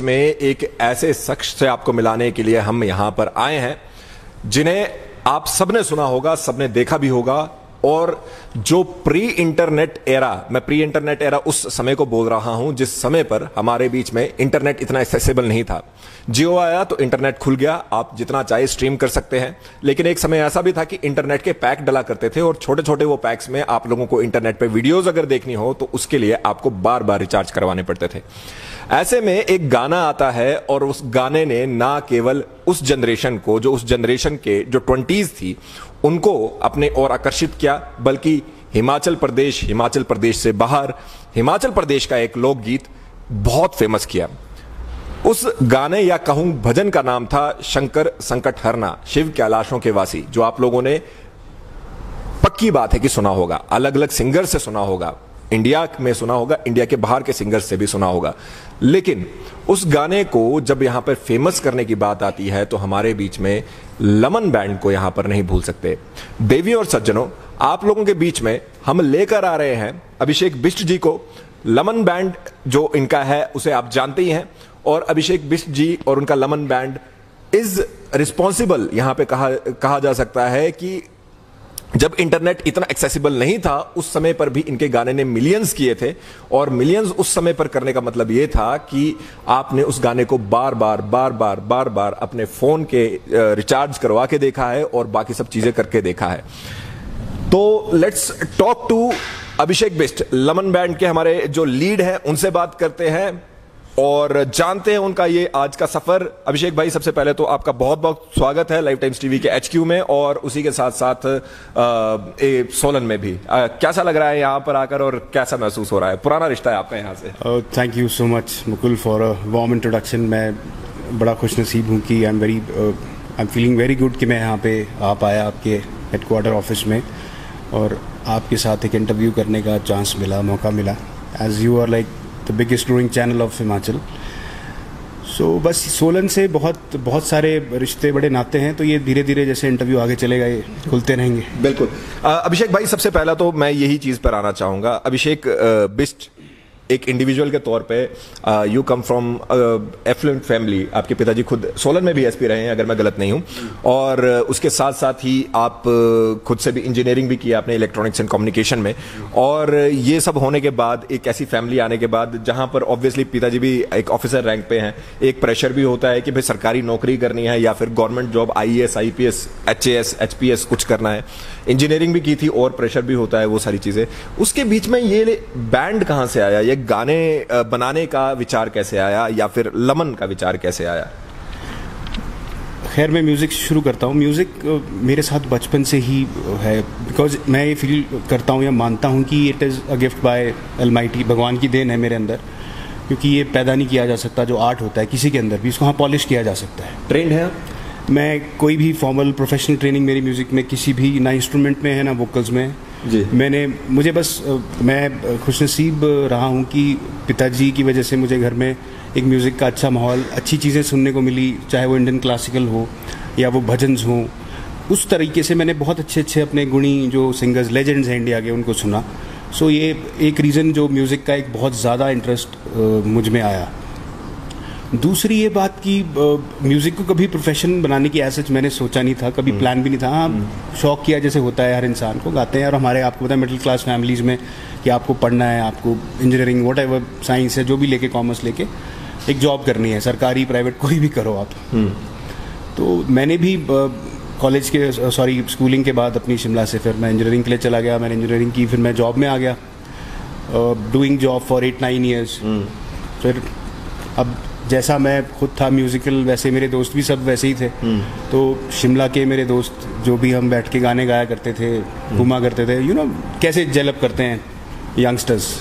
में एक ऐसे शख्स से आपको मिलाने के लिए हम यहां पर आए हैं जिन्हें आप सबने सुना होगा, सबने देखा भी होगा। और जो प्री इंटरनेट एरा, मैं प्री इंटरनेट एरा उस समय को बोल रहा हूं जिस समय पर हमारे बीच में इंटरनेट इतना एक्सेसिबल नहीं था। जियो आया तो इंटरनेट खुल गया, आप जितना चाहे स्ट्रीम कर सकते हैं। लेकिन एक समय ऐसा भी था कि इंटरनेट के पैक डला करते थे और छोटे छोटे वो पैक्स में आप लोगों को इंटरनेट पे वीडियोस अगर देखनी हो तो उसके लिए आपको बार बार रिचार्ज करवाने पड़ते थे। ऐसे में एक गाना आता है और उस गाने ने ना केवल उस जनरेशन को, जो उस जनरेशन के जो 20s थी, उनको अपने ओर आकर्षित किया, बल्कि हिमाचल प्रदेश से बाहर हिमाचल प्रदेश का एक लोकगीत बहुत फेमस किया। उस गाने या कहूं भजन का नाम था शंकर संकट हरना, शिव कैलाशों के वासी, जो आप लोगों ने पक्की बात है कि सुना होगा, अलग अलग सिंगर से सुना होगा, इंडिया में सुना होगा, इंडिया के बाहर के सिंगर्स से भी सुना होगा। लेकिन उस गाने को जब यहां पर फेमस करने की बात आती है तो हमारे बीच में लमन बैंड को यहां पर नहीं भूल सकते। देवी और सज्जनों, आप लोगों के बीच में हम लेकर आ रहे हैं अभिषेक बिष्ट जी को। लमन बैंड जो इनका है उसे आप जानते ही हैं, और अभिषेक बिष्ट जी और उनका लमन बैंड इज रिस्पॉन्सिबल, यहां पे कहा जा सकता है कि जब इंटरनेट इतना एक्सेसिबल नहीं था उस समय पर भी इनके गाने ने मिलियंस किए थे। और मिलियंस उस समय पर करने का मतलब यह था कि आपने उस गाने को बार बार अपने फोन के रिचार्ज करवा के देखा है और बाकी सब चीजें करके देखा है। तो let's talk to Abhishek Bisht, Laman band के हमारे जो लीड हैं, उनसे बात करते हैं और जानते हैं उनका ये आज का सफर। अभिषेक भाई, सबसे पहले तो आपका बहुत बहुत स्वागत है लाइव टाइम्स टीवी के HQ में और उसी के साथ साथ सोलन में भी। कैसा लग रहा है यहाँ पर आकर और कैसा महसूस हो रहा है? पुराना रिश्ता है आपका यहाँ से। Thank you so much Mukul for a warm introduction. मैं बड़ा खुश नसीब हूँ कि I am feeling very good कि मैं यहाँ पे आ पाया आपके हेडक्वार्टर ऑफिस में और आपके साथ एक इंटरव्यू करने का चांस मिला, मौका मिला, as you are like the biggest growing channel of Himachal. So बस सोलन से बहुत सारे रिश्ते, बड़े नाते हैं, तो ये धीरे धीरे जैसे इंटरव्यू आगे चलेगा ये खुलते रहेंगे। बिल्कुल। अभिषेक भाई, सबसे पहला तो मैं यही चीज पर आना चाहूंगा। अभिषेक बिष्ट, एक इंडिविजुअल के तौर पे you come from effluent family. आपके पिताजी खुद सोलन में भी एसपी रहे हैं अगर मैं गलत नहीं हूं, और उसके साथ साथ ही आप खुद से भी इंजीनियरिंग भी किया आपने इलेक्ट्रॉनिक्स एंड कम्युनिकेशन में। और ये सब होने के बाद एक ऐसी फैमिली आने के बाद जहां पर ऑब्वियसली पिताजी भी एक ऑफिसर रैंक पे हैं, एक प्रेशर भी होता है कि भाई सरकारी नौकरी करनी है या फिर government job, IAS IPS HAS HPS कुछ करना है। इंजीनियरिंग भी की थी और प्रेशर भी होता है, वो सारी चीजें। उसके बीच में ये बैंड कहां से आया, ये गाने बनाने का विचार कैसे आया, या फिर लमन का विचार कैसे आया? खैर, मैं म्यूज़िक शुरू करता हूँ। म्यूज़िक मेरे साथ बचपन से ही है, बिकॉज मैं ये फील करता हूँ या मानता हूँ कि it is a gift bye Almighty, भगवान की देन है मेरे अंदर, क्योंकि ये पैदा नहीं किया जा सकता। जो आर्ट होता है किसी के अंदर भी, इसको हाँ पॉलिश किया जा सकता है। ट्रेंड है? मैं कोई भी फॉर्मल प्रोफेशनल ट्रेनिंग मेरी म्यूज़िक में किसी भी, ना इंस्ट्रूमेंट में है ना वोकल्स में जी। मैं खुशनसीब रहा हूँ कि पिताजी की वजह से मुझे घर में एक म्यूज़िक का अच्छा माहौल, अच्छी चीज़ें सुनने को मिली, चाहे वो इंडियन क्लासिकल हो या वो भजन्स हों। उस तरीके से मैंने बहुत अच्छे अपने गुणी जो सिंगर्स, लेजेंड्स हैं इंडिया के, उनको सुना। सो ये एक रीज़न जो म्यूज़िक का एक बहुत ज़्यादा इंटरेस्ट मुझ में आया। दूसरी ये बात कि म्यूज़िक को कभी प्रोफेशन बनाने की ऐसा मैंने सोचा नहीं था, कभी प्लान भी नहीं था। हाँ, शौक किया जैसे होता है हर इंसान को, गाते हैं। और हमारे, आपको पता है, मिडिल क्लास फैमिलीज़ में कि आपको पढ़ना है, आपको इंजीनियरिंग, वॉट एवर साइंस है, जो भी लेके, कॉमर्स लेके एक जॉब करनी है, सरकारी प्राइवेट कोई भी करो आप। तो मैंने भी कॉलेज के स्कूलिंग के बाद अपनी शिमला से फिर मैं इंजीनियरिंग के लिए चला गया। मैंने इंजीनियरिंग की, फिर मैं जॉब में आ गया, डूइंग जॉब फॉर 8-9 ईयर्स। फिर अब जैसा मैं खुद था म्यूज़िकल, वैसे मेरे दोस्त भी सब वैसे ही थे। तो शिमला के मेरे दोस्त, जो भी हम बैठ के गाने गाया करते थे, घूमा करते थे, कैसे जेलअप करते हैं यंगस्टर्स।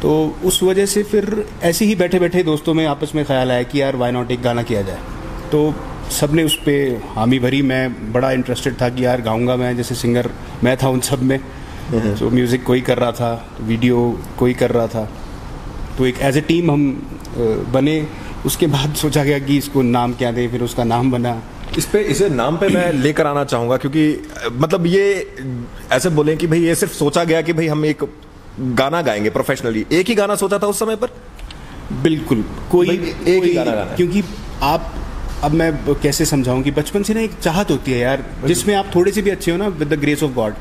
तो उस वजह से फिर ऐसे ही बैठे बैठे दोस्तों में आपस में ख्याल आया कि यार वाई नॉट एक गाना किया जाए। तो सब ने उस पर हामी भरी। मैं बड़ा इंटरेस्टेड था कि यार गाऊंगा मैं, जैसे सिंगर मैं था उन सब में। तो म्यूज़िक कोई कर रहा था, वीडियो कोई कर रहा था, तो एक एज ए टीम हम बने। उसके बाद सोचा गया कि इसको नाम क्या दें, फिर उसका नाम बना। इसे नाम पे मैं लेकर आना चाहूंगा, क्योंकि मतलब ये ऐसे बोलें कि भाई ये सिर्फ सोचा गया कि भाई हम एक गाना गाएंगे प्रोफेशनली। एक ही गाना सोचा था उस समय पर? बिल्कुल कोई एक ही गाना गाना है। क्योंकि आप, अब मैं कैसे समझाऊं कि बचपन से ना एक चाहत होती है यार, जिसमें आप थोड़े से भी अच्छे हो ना, with the grace of God,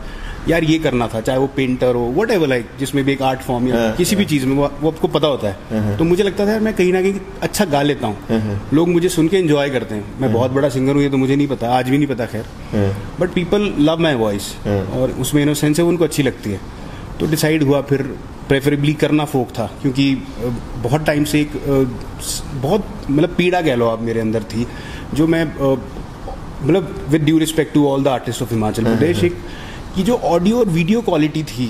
यार ये करना था, चाहे वो पेंटर हो, वट एवर, लाइक जिसमें भी एक आर्ट फॉर्म या किसी भी चीज़ में वो आपको पता होता है। तो मुझे लगता था यार मैं कहीं ना कहीं अच्छा गा लेता हूँ, लोग मुझे सुन के एंजॉय करते हैं। मैं बहुत बड़ा सिंगर हूँ ये तो मुझे नहीं पता, आज भी नहीं पता खैर, but people love my voice और उसमें इनोसेंस है, उनको अच्छी लगती है। तो डिसाइड हुआ फिर प्रेफरेबली करना फोक था, क्योंकि बहुत टाइम से एक बहुत मतलब पीड़ा कह लो आप मेरे अंदर थी, जो मैं मतलब with due respect to all the artist of Himachal Pradesh, एक कि जो ऑडियो और वीडियो क्वालिटी थी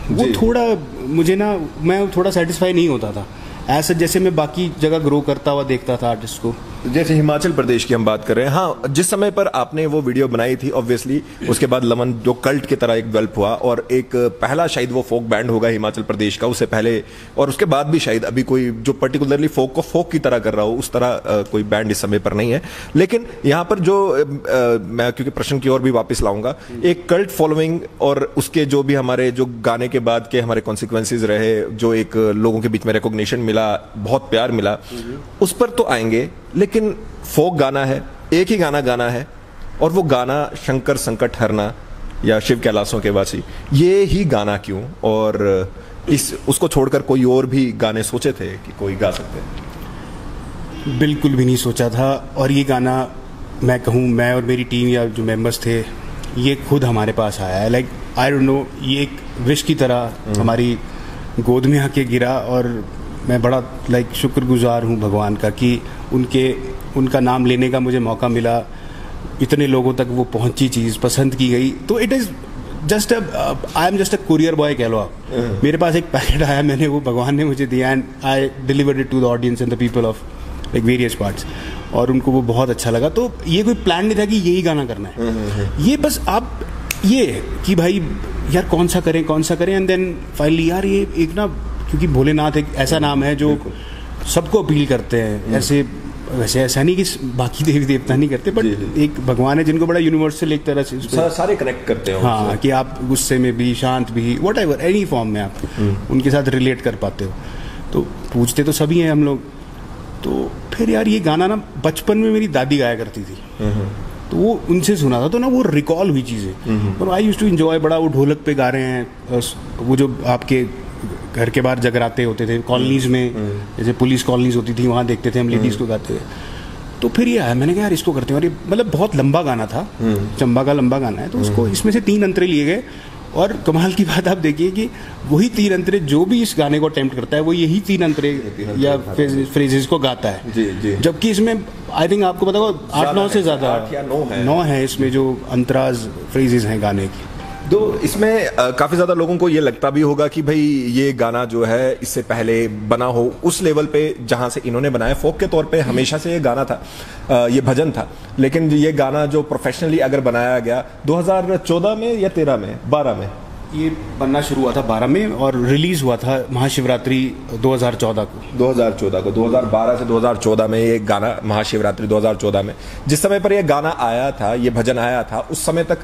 वो थोड़ा मुझे ना, मैं थोड़ा सेटिस्फाई नहीं होता था ऐसा, जैसे मैं बाकी जगह ग्रो करता हुआ देखता था आर्टिस्ट को। जैसे हिमाचल प्रदेश की हम बात कर रहे हैं, हाँ, जिस समय पर आपने वो वीडियो बनाई थी ऑब्वियसली उसके बाद लमन जो कल्ट की तरह एक डेवलप हुआ और एक पहला शायद वो फोक बैंड होगा हिमाचल प्रदेश का, उससे पहले और उसके बाद भी शायद अभी कोई जो पर्टिकुलरली फोक को फोक की तरह कर रहा हो उस तरह कोई बैंड इस समय पर नहीं है। लेकिन यहाँ पर जो मैं क्योंकि प्रश्न की ओर भी वापस लाऊंगा, एक कल्ट फॉलोइंग और उसके जो भी हमारे जो गाने के बाद के हमारे कॉन्सिक्वेंसेज रहे, जो एक लोगों के बीच में रिकॉग्निशन मिला, बहुत प्यार मिला, उस पर तो आएंगे। लेकिन फोक गाना है, एक ही गाना गाना है और वो गाना शंकर संकट हरना या शिव कैलाशों के वासी, ये ही गाना क्यों? और उसको छोड़कर कोई और भी गाने सोचे थे कि कोई गा सकते हैं? बिल्कुल भी नहीं सोचा था। और ये गाना मैं कहूँ, मैं और मेरी टीम या जो मेंबर्स थे, ये खुद हमारे पास आया है, लाइक आई डोंट नो, ये एक विश की तरह हमारी गोद में आके गिरा। और मैं बड़ा लाइक शुक्रगुजार हूँ भगवान का कि उनका नाम लेने का मुझे मौका मिला, इतने लोगों तक वो पहुंची, चीज़ पसंद की गई। तो it is just I am just a courier boy कह लो आप। मेरे पास एक पैकेट आया, मैंने वो भगवान ने मुझे दिया and I delivered it to the audience and the people of like various parts, और उनको वो बहुत अच्छा लगा। तो ये कोई प्लान नहीं था कि यही गाना करना है, ये बस आप ये कि भाई यार कौन सा करें एंड देन फाइनली यार ये एक ना, क्योंकि भोलेनाथ एक ऐसा नाम है जो सबको अपील करते हैं, ऐसे वैसे ऐसा नहीं कि बाकी देवी देवता नहीं करते, बट एक भगवान है जिनको बड़ा यूनिवर्सल एक तरह से सारे कनेक्ट करते हैं। हाँ, कि आप गुस्से में भी, शांत भी, वट एवर एनी फॉर्म में आप उनके साथ रिलेट कर पाते हो। तो पूछते तो सभी हैं हम लोग। तो फिर यार ये गाना ना बचपन में मेरी दादी गाया करती थी, तो वो उनसे सुना था, तो ना वो रिकॉल हुई चीज़ें। और आई यूज्ड टू एंजॉय बड़ा, वो ढोलक पे गा रहे हैं, वो जो आपके घर के बाहर जगराते होते थे कॉलोनीज में, जैसे पुलिस कॉलोनीज होती थी, वहाँ देखते थे हम लेडीज़ को गाते हुए। तो फिर ये आया, मैंने कहा यार इसको करते हैं। और ये मतलब बहुत लंबा गाना था, चंबा का लंबा गाना है, तो उसको इसमें से 3 अंतरे लिए गए। और कमाल की बात आप देखिए कि वही 3 अंतरे जो भी इस गाने को अटेम्प्ट करता है वो यही 3 अंतरे या फ्रेजेस को गाता है। जबकि इसमें आई थिंक आपको पता होगा 8-9 से ज़्यादा 9 है इसमें जो अंतराज फ्रेजेस हैं गाने की। तो इसमें काफ़ी ज़्यादा लोगों को ये लगता भी होगा कि भाई ये गाना जो है इससे पहले बना हो उस लेवल पे जहाँ से इन्होंने बनाया, फोक के तौर पे हमेशा से ये गाना था, ये भजन था। लेकिन ये गाना जो प्रोफेशनली अगर बनाया गया 2014 में या 13 में 12 में, ये बनना शुरू हुआ था 12 में और रिलीज हुआ था महाशिवरात्रि 2014 को। 2012 से 2014 में ये गाना, महाशिवरात्रि 2014 में जिस समय पर ये गाना आया था, ये भजन आया था, उस समय तक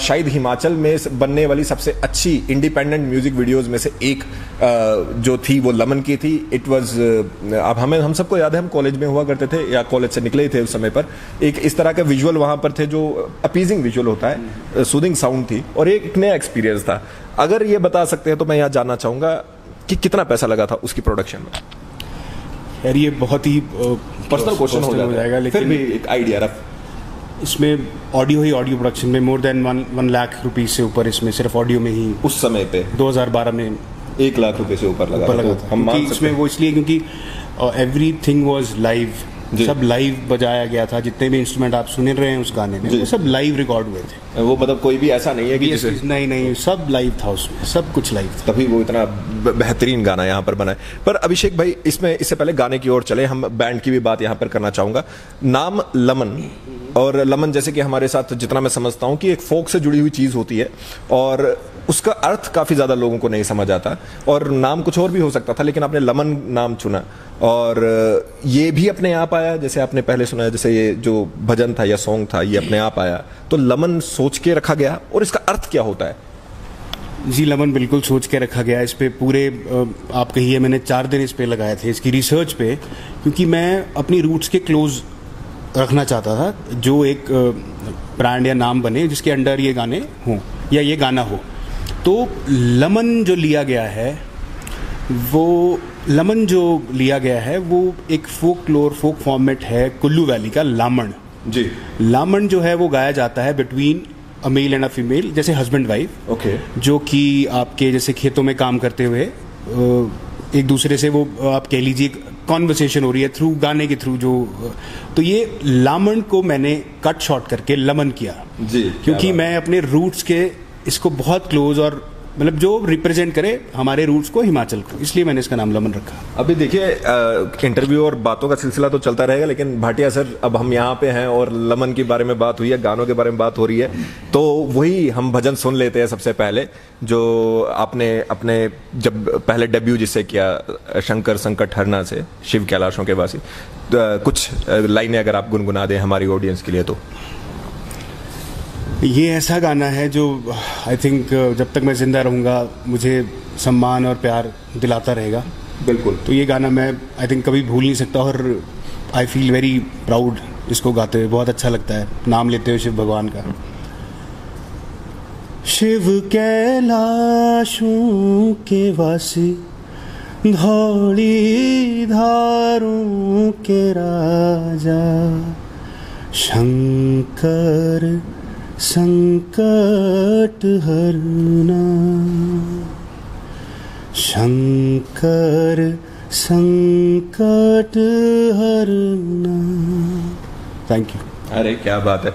शायद हिमाचल में बनने वाली सबसे अच्छी इंडिपेंडेंट म्यूजिक वीडियोस में से एक जो थी वो लमन की थी। इट वाज, अब हम सबको याद है, हम कॉलेज में हुआ करते थे या कॉलेज से निकले थे उस समय पर, एक इस तरह का विजुअल वहाँ पर थे जो अपीजिंग विजुअल होता है, सूदिंग साउंड थी और एक नया एक्सपीरियंस था। अगर ये बता सकते हैं तो मैं यहाँ जानना चाहूंगा कि कितना पैसा लगा था उसकी प्रोडक्शन में? यार ये बहुत ही पर्सनल क्वेश्चन हो जाएगा, लेकिन भी एक आइडिया रफ। इसमें ऑडियो प्रोडक्शन में मोर देन 1 लाख रुपीज से ऊपर इसमें सिर्फ ऑडियो में ही उस समय पे 2012 में 1 लाख रुपए से ऊपर लगा था। हम मान सकते हैं वो इसलिए क्योंकि एवरीथिंग वाज लाइव, सब लाइव बजाया गया था। जितने भी इंस्ट्रूमेंट आप सुन रहे हैं उस गाने में वो सब लाइव रिकॉर्ड हुए थे। वो मतलब कोई भी ऐसा नहीं है कि नहीं, सब लाइव था उसमें, सब कुछ लाइव था, तभी वो इतना बेहतरीन गाना यहाँ पर बना है। पर अभिषेक भाई, इसमें इससे पहले गाने की ओर चले, हम बैंड की भी बात यहाँ पर करना चाहूंगा। नाम लमन, और लमन जैसे कि हमारे साथ जितना मैं समझता हूँ कि एक फोक से जुड़ी हुई चीज़ होती है और उसका अर्थ काफ़ी ज़्यादा लोगों को नहीं समझ आता, और नाम कुछ और भी हो सकता था, लेकिन आपने लमन नाम चुना और ये भी अपने आप आया, जैसे आपने पहले सुना, जैसे ये जो भजन था या सॉन्ग था ये अपने आप आया, तो लमन सोच के रखा गया, और इसका अर्थ क्या होता है? जी लमन बिल्कुल सोच के रखा गया इस पे पूरे आप कहिए मैंने 4 दिन इस पे लगाए थे इसकी रिसर्च पे, क्योंकि मैं अपनी रूट्स के क्लोज रखना चाहता था, जो एक ब्रांड या नाम बने जिसके अंडर ये गाने हों या ये गाना हो। तो लमन जो लिया गया है वो एक फोक फॉर्मेट है कुल्लू वैली का लामण जी। लामण जो है वो गाया जाता है between a male and a female, जैसे हस्बैंड वाइफ। ओके। जो कि आपके जैसे खेतों में काम करते हुए एक दूसरे से वो आप कह लीजिए कॉन्वर्सेशन हो रही है थ्रू गाने के थ्रू जो, तो ये लामण को मैंने कट शॉर्ट करके लमन किया जी, क्योंकि मैं अपने रूट्स के इसको बहुत क्लोज और मतलब जो रिप्रेजेंट करे हमारे रूट्स को, हिमाचल को, इसलिए मैंने इसका नाम लमन रखा। अभी देखिए इंटरव्यू और बातों का सिलसिला तो चलता रहेगा, लेकिन भाटिया सर अब हम यहाँ पे हैं और लमन के बारे में बात हुई है, गानों के बारे में बात हो रही है, तो वही हम भजन सुन लेते हैं सबसे पहले, जो आपने अपने जब पहले डेब्यू जिससे किया शंकर संकट हरना से, शिव कैलाशों के वासी, कुछ लाइनें अगर आप गुनगुना दें हमारी ऑडियंस के लिए। तो ये ऐसा गाना है जो आई थिंक जब तक मैं जिंदा रहूँगा मुझे सम्मान और प्यार दिलाता रहेगा। बिल्कुल। तो ये गाना मैं आई थिंक कभी भूल नहीं सकता और आई फील वेरी प्राउड इसको गाते हुए, बहुत अच्छा लगता है नाम लेते हुए शिव भगवान का। शिव कैलाशों के वासी, धौली धारों के राजा, शंकर संकट हरना, शंकर संकट हरना। Thank you. अरे क्या बात है।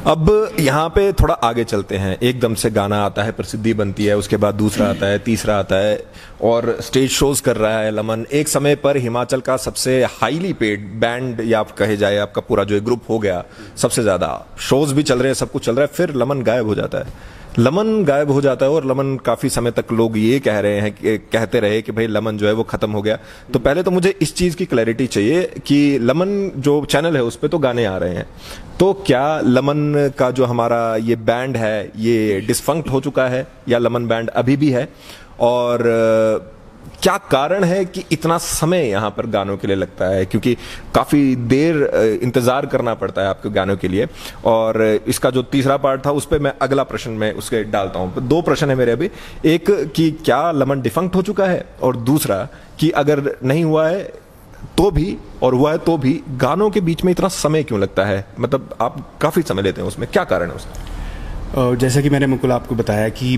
अब यहाँ पे थोड़ा आगे चलते हैं। एकदम से गाना आता है, प्रसिद्धि बनती है, उसके बाद दूसरा आता है, तीसरा आता है और स्टेज शोज कर रहा है लमन। एक समय पर हिमाचल का सबसे हाईली पेड बैंड या आप कहे जाए आपका पूरा जो ग्रुप हो गया, सबसे ज्यादा शोज भी चल रहे हैं, सब कुछ चल रहा है, फिर लमन गायब हो जाता है। लमन गायब हो जाता है और लमन काफी समय तक लोग ये कह रहे हैं कि कहते रहे कि भाई लमन जो है वो खत्म हो गया। तो पहले तो मुझे इस चीज की क्लैरिटी चाहिए कि लमन जो चैनल है उस पर तो गाने आ रहे हैं, तो क्या लमन का जो हमारा ये बैंड है ये डिसफंक्ट हो चुका है या लमन बैंड अभी भी है, और क्या कारण है कि इतना समय यहाँ पर गानों के लिए लगता है, क्योंकि काफी देर इंतजार करना पड़ता है आपके गानों के लिए। और इसका जो तीसरा पार्ट था उस पर मैं अगला प्रश्न में उसके डालता हूँ। 2 प्रश्न है मेरे अभी, एक कि क्या लमन डिफंक्ट हो चुका है, और दूसरा कि अगर नहीं हुआ है तो भी और हुआ है तो भी गानों के बीच में इतना समय क्यों लगता है, मतलब आप काफी समय लेते हैं उसमें, क्या कारण है उसका? जैसा कि मैंने मुकुल आपको बताया कि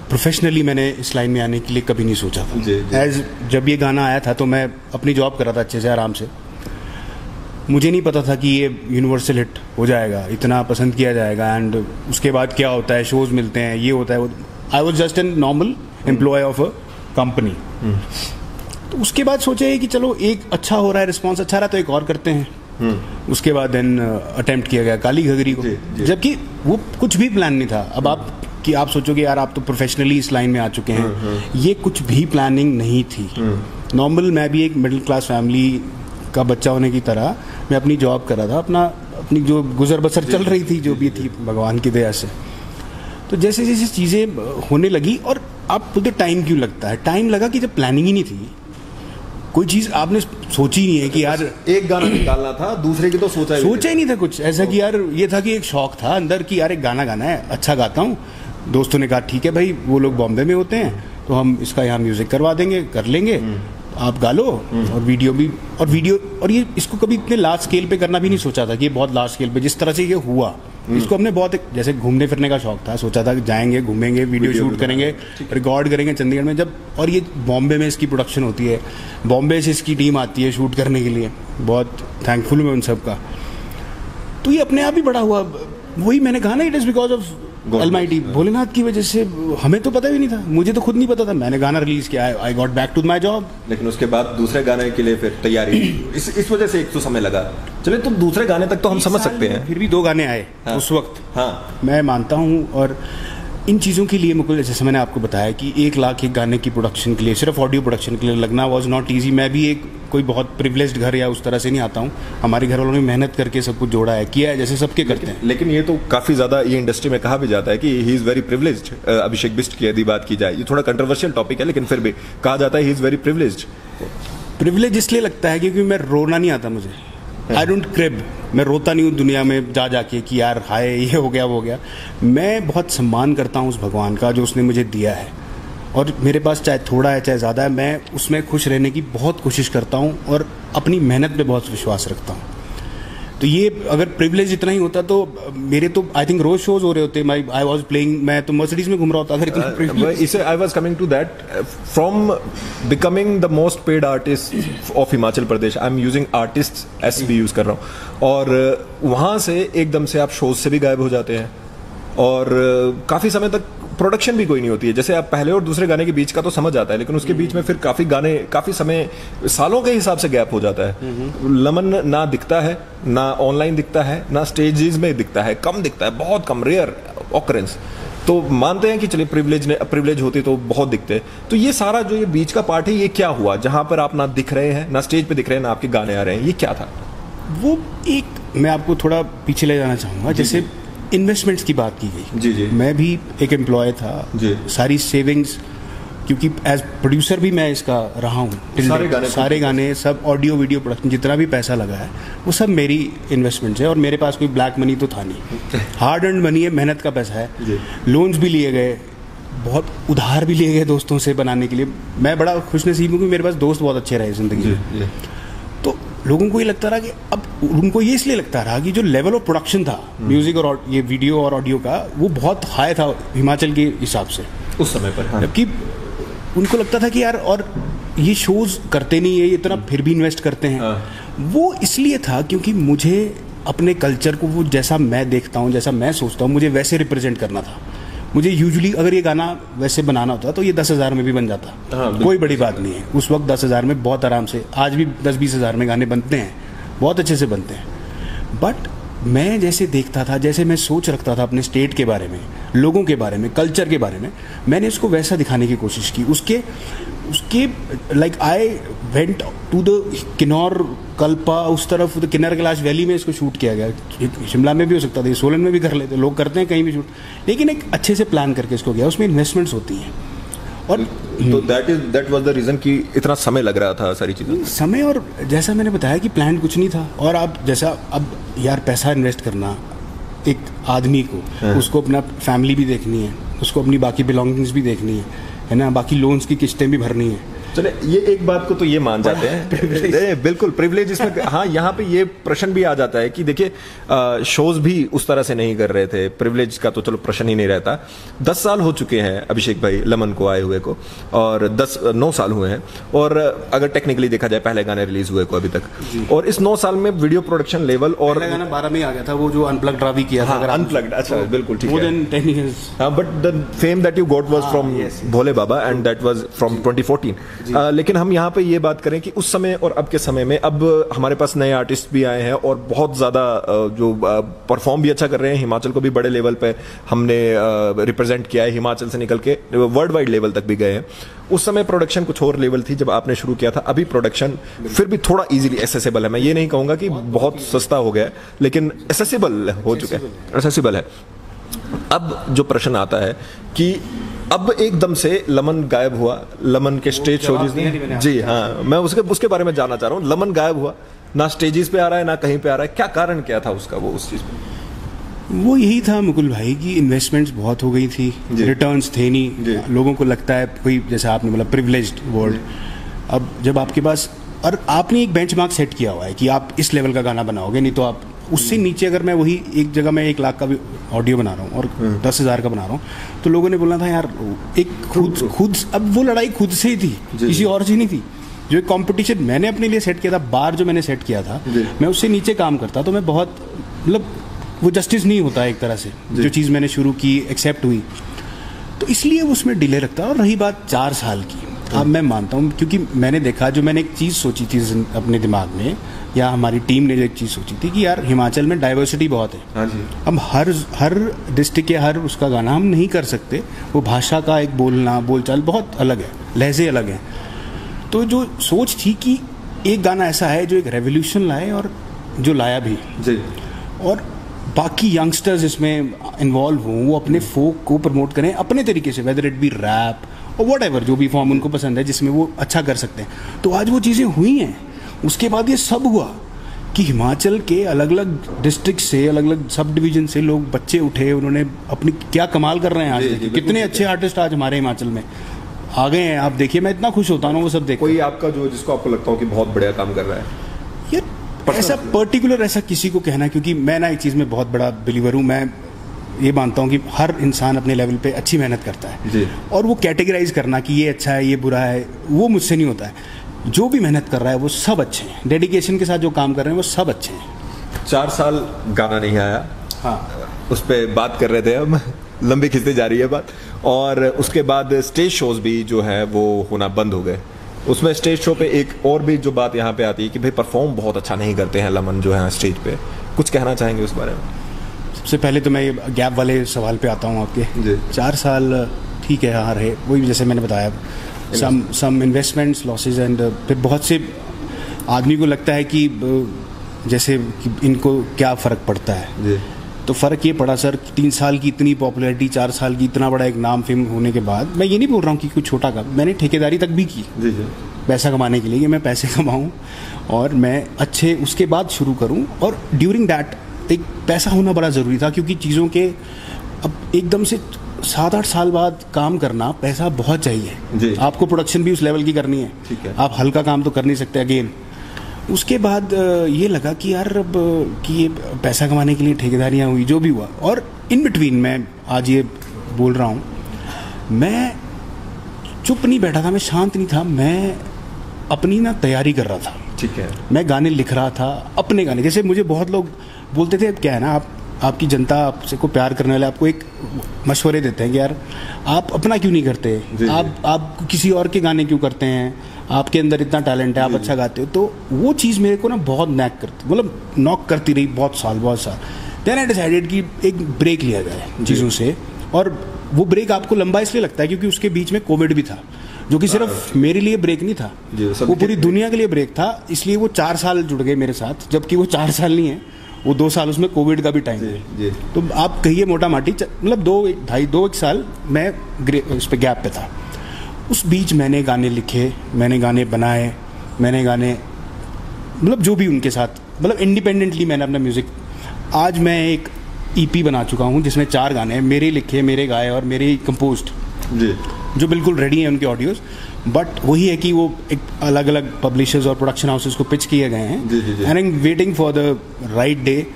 प्रोफेशनली मैंने इस लाइन में आने के लिए कभी नहीं सोचा था। एज जब ये गाना आया था तो मैं अपनी जॉब कर रहा था अच्छे से आराम से, मुझे नहीं पता था कि ये यूनिवर्सल हिट हो जाएगा, इतना पसंद किया जाएगा, एंड उसके बाद क्या होता है, शोज मिलते हैं, ये होता है। I was just an normal employee of a company. तो उसके बाद सोचे कि चलो एक अच्छा हो रहा है, रिस्पॉन्स अच्छा रहा तो एक और करते हैं। उसके बाद देन अटेम्प्ट किया गया काली घगरी को, जबकि वो कुछ भी प्लान नहीं था। अब आप सोचोगे यार आप तो प्रोफेशनली इस लाइन में आ चुके हैं, ये कुछ भी प्लानिंग नहीं थी। नॉर्मल मैं भी एक मिडिल क्लास फैमिली का बच्चा होने की तरह मैं अपनी जॉब कर रहा था, अपनी जो गुजर बसर चल रही थी, जो भी थी भगवान की दया से। तो जैसे जैसे चीज़ें होने लगी, और आप बोलते टाइम क्यों लगता है, टाइम लगा कि जब प्लानिंग ही नहीं थी, कोई चीज आपने सोची नहीं है कि यार एक गाना निकालना था, दूसरे की तो सोचा ही नहीं था कुछ ऐसा कि यार ये था कि एक शौक था अंदर कि यार एक गाना गाना है, अच्छा गाता हूँ। दोस्तों ने कहा ठीक है भाई, वो लोग बॉम्बे में होते हैं तो हम इसका यहाँ म्यूजिक करवा देंगे, कर लेंगे, आप गा लो, और वीडियो और ये इसको कभी इतने लार्ज स्केल पे करना भी नहीं सोचा था कि ये बहुत लार्ज स्केल पे जिस तरह से ये हुआ, इसको हमने बहुत जैसे घूमने फिरने का शौक था, सोचा था कि जाएंगे, घूमेंगे, वीडियो शूट करेंगे, रिकॉर्ड करेंगे चंडीगढ़ में, जब और ये बॉम्बे में इसकी प्रोडक्शन होती है, बॉम्बे से इसकी टीम आती है शूट करने के लिए, बहुत थैंकफुल मैं उन सब का। तो ये अपने आप ही बड़ा हुआ, वही मैंने कहा ना, it is because of Almighty, Bholenath की वजह से। हमें तो पता भी नहीं था, मुझे तो खुद नहीं पता था, मैंने गाना रिलीज किया, I got back to my job. लेकिन उसके बाद दूसरे गाने के लिए फिर तैयारी इस वजह से एक तो समय लगा। चलिए तो दूसरे गाने तक तो हम समझ सकते हैं, फिर भी 2 गाने आए उस वक्त। हाँ, मैं मानता हूँ, और इन चीज़ों के लिए मुझे, जैसे मैंने आपको बताया कि 1 लाख एक गाने की प्रोडक्शन के लिए, सिर्फ ऑडियो प्रोडक्शन के लिए लगना वाज नॉट ईजी। मैं भी एक कोई बहुत प्रिविलेज्ड घर या उस तरह से नहीं आता हूँ। हमारे घर वालों ने मेहनत करके सब कुछ जोड़ा है, किया है, जैसे सबके करते हैं। लेकिन ये तो काफ़ी ज़्यादा ये इंडस्ट्री में कहा भी जाता है कि ही इज़ वेरी प्रिविलेज्ड। अभिषेक बिष्ट की यदि बात की जाए, ये थोड़ा कंट्रोवर्शियल टॉपिक है, लेकिन फिर भी कहा जाता है he is very privileged. Privilege इसलिए लगता है क्योंकि मैं रोना नहीं आता मुझे। आई डोंट क्रिब, मैं रोता नहीं हूँ दुनिया में जा जाके कि यार हाय ये हो गया वो हो गया। मैं बहुत सम्मान करता हूँ उस भगवान का जो उसने मुझे दिया है, और मेरे पास चाहे थोड़ा है चाहे ज़्यादा है, मैं उसमें खुश रहने की बहुत कोशिश करता हूँ और अपनी मेहनत पे बहुत विश्वास रखता हूँ। तो ये अगर प्रिविलेज इतना ही होता तो मेरे तो आई थिंक रोज शोज हो रहे होते। आई वाज प्लेइंग, मैं तो मर्सिडीज में घूम रहा होता अगर इतना प्रिविलेज। इसे I was coming to that, from becoming the most paid artist of Himachal Pradesh, I am using artists भी यूज कर रहा हूँ, और वहाँ से एकदम से आप शोज से भी गायब हो जाते हैं और काफ़ी समय तक प्रोडक्शन भी कोई नहीं होती है। जैसे आप पहले और दूसरे गाने के बीच का तो समझ आता है, लेकिन उसके बीच में फिर काफ़ी गाने, काफ़ी समय, सालों के हिसाब से गैप हो जाता है। लमन ना दिखता है, ना ऑनलाइन दिखता है, ना स्टेजेस में दिखता है, कम दिखता है, बहुत कम, रेयर ऑकरेंस। तो मानते हैं कि चलिए प्रिविलेज होती तो बहुत दिखते। तो ये सारा जो ये बीच का पार्ट है, ये क्या हुआ जहाँ पर आप ना दिख रहे हैं, ना स्टेज पे दिख रहे हैं, ना आपके गाने आ रहे हैं, ये क्या था? वो एक, मैं आपको थोड़ा पीछे ले जाना चाहूँगा। जैसे इन्वेस्टमेंट्स की बात की गई, जी जी, मैं भी एक एम्प्लॉय था जी। सारी सेविंग्स, क्योंकि एज प्रोड्यूसर भी मैं इसका रहा हूँ, सारे गाने सब ऑडियो वीडियो प्रोडक्शन, जितना भी पैसा लगा है वो सब मेरी इन्वेस्टमेंट्स है। और मेरे पास कोई ब्लैक मनी तो था नहीं, हार्ड अर्न्ड मनी है, मेहनत का पैसा है। लोन्स भी लिए गए, बहुत उधार भी लिए गए दोस्तों से बनाने के लिए। मैं बड़ा खुशनसीब हूँ कि मेरे पास दोस्त बहुत अच्छे रहे ज़िंदगी में। तो लोगों को ये लगता रहा कि अब उनको ये इसलिए लगता रहा कि जो लेवल ऑफ प्रोडक्शन था म्यूजिक और ये वीडियो और ऑडियो का, वो बहुत हाई था हिमाचल के हिसाब से उस समय पर। हाँ। जबकि उनको लगता था कि यार, और ये शोज करते नहीं है, ये इतना फिर भी इन्वेस्ट करते हैं। हाँ। वो इसलिए था क्योंकि मुझे अपने कल्चर को, वो जैसा मैं देखता हूँ, जैसा मैं सोचता हूँ, मुझे वैसे रिप्रेजेंट करना था। मुझे यूजुअली अगर ये गाना वैसे बनाना होता तो ये 10,000 में भी बन जाता। हाँ, कोई बड़ी बात नहीं है। उस वक्त 10,000 में बहुत आराम से, आज भी 10-20 हज़ार में गाने बनते हैं, बहुत अच्छे से बनते हैं। बट मैं जैसे देखता था, जैसे मैं सोच रखता था अपने स्टेट के बारे में, लोगों के बारे में, कल्चर के बारे में, मैंने इसको वैसा दिखाने की कोशिश की। उसके like I went to the Kinnaur, Kalpa, उस तरफ द किन्नर कैलाश वैली में इसको शूट किया गया। शिमला में भी हो सकता था, सोलन में भी कर लेते, लोग करते हैं कहीं भी शूट, लेकिन एक अच्छे से प्लान करके इसको गया। उसमें इन्वेस्टमेंट्स होती हैं। और तो दैट वाज द रीज़न कि इतना समय लग रहा था सारी चीज़ें, समय। और जैसा मैंने बताया कि प्लान कुछ नहीं था। और आप जैसा, अब यार पैसा इन्वेस्ट करना एक आदमी को, उसको अपना फैमिली भी देखनी है, उसको अपनी बाकी बिलोंगिंग्स भी देखनी है ना, बाकी लोन्स की किस्तें भी भरनी है। चले, ये एक बात को तो ये मान जाते हैं, बिल्कुल प्रिविलेज इसमें। हाँ, यहाँ पे ये प्रश्न भी आ जाता है कि देखिए शोज भी उस तरह से नहीं कर रहे थे, प्रिविलेज का तो चलो प्रश्न ही नहीं रहता। 10 साल हो चुके हैं अभिषेक भाई लमन को आए हुए को, और 9 साल हुए हैं। और अगर टेक्निकली देखा जाए, पहले गाने रिलीज हुए को अभी तक, और इस 9 साल में वीडियो प्रोडक्शन लेवल, और गाना 12 में आ गया था, वो जो अनप्लग्ड रावी किया था। अनप्लग्ड, अच्छा, बिल्कुल ठीक है, more than 10 years। But the fame that you got was from Bhole Baba, and that was from 2014। लेकिन हम यहाँ पे ये बात करें कि उस समय और अब के समय में, अब हमारे पास नए आर्टिस्ट भी आए हैं और बहुत ज़्यादा जो परफॉर्म भी अच्छा कर रहे हैं। हिमाचल को भी बड़े लेवल पे हमने रिप्रेजेंट किया है, हिमाचल से निकल के वर्ल्ड वाइड लेवल तक भी गए हैं। उस समय प्रोडक्शन कुछ और लेवल थी जब आपने शुरू किया था। अभी प्रोडक्शन फिर भी थोड़ा इजीली एसेसिबल है। मैं ये नहीं कहूँगा कि बहुत सस्ता हो गया है, लेकिन एसेसिबल हो चुका है, एसेसिबल है। अब जो प्रश्न आता है कि अब एकदम से लमन गायब हुआ, लमन के स्टेज शोज ने, जी हाँ, मैं उसके बारे में जानना चाह रहा हूँ। लमन गायब हुआ, ना स्टेजेस पे आ रहा है, ना कहीं पे आ रहा है, क्या कारण क्या था उसका, वो उस चीज में? वो यही था मुकुल भाई की इन्वेस्टमेंट्स बहुत हो गई थी, रिटर्न्स थे नहीं। लोगों को लगता है कोई, जैसा आपने बोला, प्रिविलेज्ड वर्ल्ड। अब जब आपके पास, और आपने एक बेंचमार्क सेट किया हुआ है कि आप इस लेवल का गाना बनाओगे, नहीं तो आप उससे नीचे, अगर मैं वही एक जगह में 1 लाख का भी ऑडियो बना रहा हूँ और 10,000 का बना रहा हूँ, तो लोगों ने बोलना था यार, एक खुद अब वो लड़ाई खुद से ही थी, किसी और से नहीं थी। जो एक कॉम्पिटिशन मैंने अपने लिए सेट किया था, बार जो मैंने सेट किया था, मैं उससे नीचे काम करता, तो मैं बहुत, मतलब वो जस्टिस नहीं होता एक तरह से। जो चीज़ मैंने शुरू की, एक्सेप्ट हुई, तो इसलिए उसमें डिले लगता है। और रही बात 4 साल की, अब मैं मानता हूँ, क्योंकि मैंने देखा, जो मैंने एक चीज़ सोची थी अपने दिमाग में, या हमारी टीम ने जो एक चीज़ सोची थी कि यार हिमाचल में डाइवर्सिटी बहुत है। हाँ जी। अब हर डिस्ट्रिक्ट या हर उसका गाना हम नहीं कर सकते, वो भाषा का एक बोलचाल बहुत अलग है, लहजे अलग हैं। तो जो सोच थी कि एक गाना ऐसा है जो एक रेवोल्यूशन लाए और जो लाया भी जी, और बाकी यंगस्टर्स इसमें इन्वॉल्व हों, वो अपने फोक को प्रमोट करें अपने तरीके से, वेदर इट बी रैप और वट एवर, जो भी फॉर्म उनको पसंद है जिसमें वो अच्छा कर सकते हैं। तो आज वो चीज़ें हुई हैं। उसके बाद ये सब हुआ कि हिमाचल के अलग अलग डिस्ट्रिक्ट से, अलग अलग सब डिवीजन से लोग बच्चे उठे, उन्होंने अपनी क्या कमाल कर रहे हैं आज। कितने अच्छे आर्टिस्ट आज हमारे हिमाचल में आ गए हैं। आप देखिए, मैं इतना खुश होता हूँ वो सब देख। कोई आपका जो जिसको आपको लगता हो कि बहुत बढ़िया काम कर रहा है? यार ऐसा पर्टिकुलर ऐसा किसी को कहना, क्योंकि मैं ना एक चीज़ में बहुत बड़ा बिलीवर हूँ। मैं ये मानता हूँ कि हर इंसान अपने लेवल पे अच्छी मेहनत करता है जी। और वो कैटेगराइज करना कि ये अच्छा है ये बुरा है, वो मुझसे नहीं होता है। जो भी मेहनत कर रहा है वो सब अच्छे हैं, डेडिकेशन के साथ जो काम कर रहे हैं वो सब अच्छे हैं। 4 साल गाना नहीं आया, हाँ, उस पर बात कर रहे थे हम, लंबी खिंचती जा रही है बात। और उसके बाद स्टेज शोज भी जो है वो होना बंद हो गए। उसमें स्टेज शो पे एक और भी जो बात यहाँ पे आती है कि भाई परफॉर्म बहुत अच्छा नहीं करते हैं लमन जो है स्टेज पे, कुछ कहना चाहेंगे उस बारे में? सबसे पहले तो मैं ये गैप वाले सवाल पे आता हूँ आपके। 4 साल ठीक है, हाँ रहे, वही जैसे मैंने बताया, सम इन्वेस्टमेंट्स लॉसेज एंड फिर बहुत से आदमी को लगता है कि जैसे कि इनको क्या फ़र्क पड़ता है जी। तो फ़र्क ये पड़ा सर, 3 साल की इतनी पॉपुलैरिटी, 4 साल की इतना बड़ा एक नाम फेम होने के बाद, मैं ये नहीं बोल रहा हूँ कि कुछ छोटा का, मैंने ठेकेदारी तक भी की जी जी पैसा कमाने के लिए, कि मैं पैसे कमाऊँ और मैं अच्छे उसके बाद शुरू करूँ। और ड्यूरिंग दैट एक पैसा होना बड़ा ज़रूरी था, क्योंकि चीज़ों के अब एकदम से 7-8 साल बाद काम करना, पैसा बहुत चाहिए जी। आपको, प्रोडक्शन भी उस लेवल की करनी है, ठीक है। आप हल्का काम तो कर नहीं सकते अगेन। उसके बाद ये लगा कि यार अब कि ये पैसा कमाने के लिए ठेकेदारियाँ हुई, जो भी हुआ, और इन बिटवीन मैं आज ये बोल रहा हूँ, मैं चुप नहीं बैठा था, मैं शांत नहीं था, मैं अपनी ना तैयारी कर रहा था। ठीक है। मैं गाने लिख रहा था, अपने गाने। जैसे मुझे बहुत लोग बोलते थे, क्या है ना, आपकी जनता आपसे को प्यार करने वाले आपको एक मशवरे देते हैं कि यार आप अपना क्यों नहीं करते, आप किसी और के गाने क्यों करते हैं, आपके अंदर इतना टैलेंट है, आप अच्छा गाते हो। तो वो चीज़ मेरे को ना बहुत नॉक करती रही बहुत साल। देन आई डिसाइडेड कि एक ब्रेक लिया जाए चीज़ों से। और वो ब्रेक आपको लंबा इसलिए लगता है क्योंकि उसके बीच में कोविड भी था, जो कि सिर्फ मेरे लिए ब्रेक नहीं था, वो पूरी दुनिया के लिए ब्रेक था। इसलिए वो 4 साल जुड़ गए मेरे साथ, जबकि वो 4 साल नहीं है, वो 2 साल, उसमें कोविड का भी टाइम है। तो आप कहिए मोटा माटी, मतलब 2-1 साल मैं उस पर गैप पे था। उस बीच मैंने गाने लिखे, मैंने गाने बनाए, मैंने गाने मतलब जो भी उनके साथ, मतलब इंडिपेंडेंटली मैंने अपना म्यूज़िक, आज मैं एक EP बना चुका हूँ जिसमें 4 गाने हैं, मेरे लिखे, मेरे गाए और मेरे कंपोज्ड जी, जो बिल्कुल रेडी हैं उनके ऑडियोज़। बट वही है कि वो एक अलग अलग पब्लिशर्स और प्रोडक्शन हाउसेस को पिच किए गए हैं, and I am waiting for the right day.